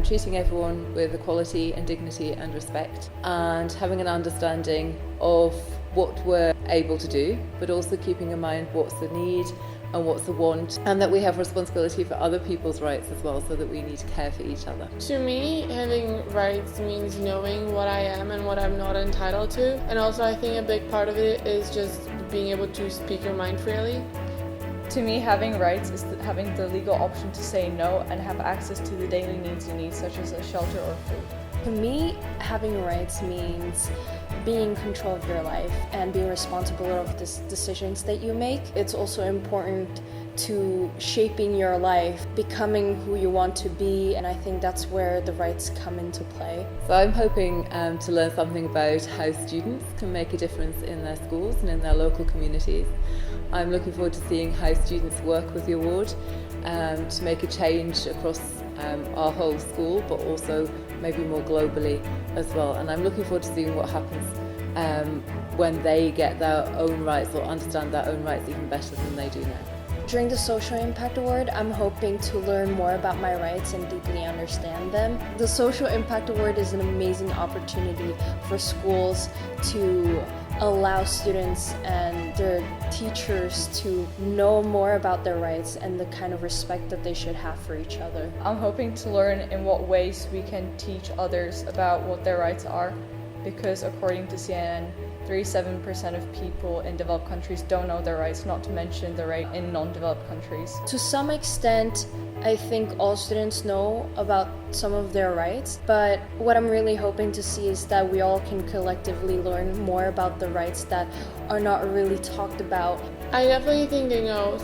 treating everyone with equality and dignity and respect, and having an understanding of what we're able to do, but also keeping in mind what's the need and what's the want, and that we have responsibility for other people's rights as well, so that we need to care for each other. To me, having rights means knowing what I am and what I'm not entitled to, and also I think a big part of it is just being able to speak your mind freely. To me, having rights is having the legal option to say no and have access to the daily needs you need, such as a shelter or food. To me, having rights means being in control of your life and being responsible of the decisions that you make. It's also important to shaping your life, becoming who you want to be, and I think that's where the rights come into play. So I'm hoping to learn something about how students can make a difference in their schools and in their local communities. I'm looking forward to seeing how students work with the award to make a change across our whole school, but also maybe more globally as well. And I'm looking forward to seeing what happens when they get their own rights or understand their own rights even better than they do now. During the Social Impact Award, I'm hoping to learn more about my rights and deeply understand them. The Social Impact Award is an amazing opportunity for schools to allow students and their teachers to know more about their rights and the kind of respect that they should have for each other. I'm hoping to learn in what ways we can teach others about what their rights are, because according to CNN, 37% of people in developed countries don't know their rights, not to mention the right in non-developed countries. To some extent, I think all students know about some of their rights, but what I'm really hoping to see is that we all can collectively learn more about the rights that are not really talked about. I definitely think they know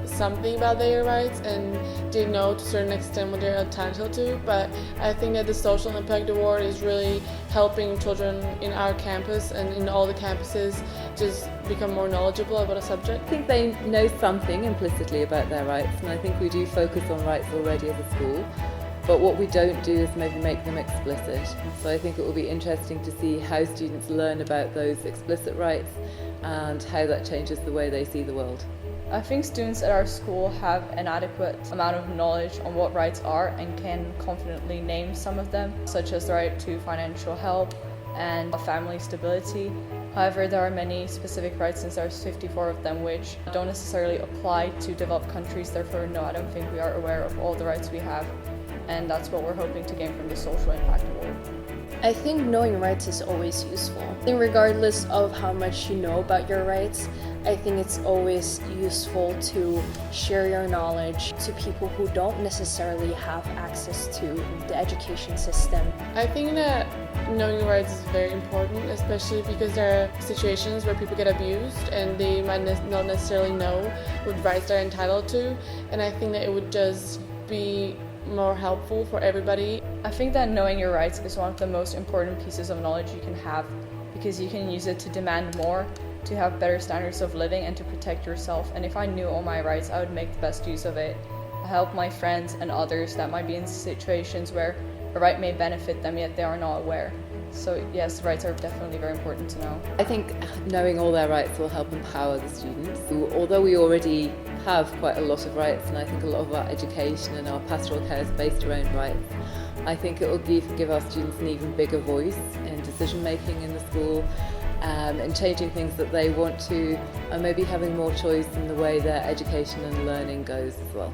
something about their rights and they know to a certain extent what they're entitled to, but I think that the Social Impact Award is really helping children in our campus and in all the campuses just become more knowledgeable about a subject. I think they know something implicitly about their rights, and I think we do focus on rights already as a school, but what we don't do is maybe make them explicit. So I think it will be interesting to see how students learn about those explicit rights and how that changes the way they see the world. I think students at our school have an adequate amount of knowledge on what rights are and can confidently name some of them, such as the right to financial help and family stability. However, there are many specific rights, since there's 54 of them, which don't necessarily apply to developed countries. Therefore, no, I don't think we are aware of all the rights we have, and that's what we're hoping to gain from the Social Impact Award. I think knowing rights is always useful. I think regardless of how much you know about your rights, I think it's always useful to share your knowledge to people who don't necessarily have access to the education system. I think that knowing your rights is very important, especially because there are situations where people get abused and they might not necessarily know what rights they're entitled to, and I think that it would just be more helpful for everybody. I think that knowing your rights is one of the most important pieces of knowledge you can have, because you can use it to demand more, to have better standards of living, and to protect yourself. And if I knew all my rights, I would make the best use of it. I help my friends and others that might be in situations where a right may benefit them, yet they are not aware. So yes, rights are definitely very important to know. I think knowing all their rights will help empower the students. Although we already have quite a lot of rights, and I think a lot of our education and our pastoral care is based around rights, I think it will give our students an even bigger voice in decision making in the school, and changing things that they want to, and maybe having more choice in the way their education and learning goes as well.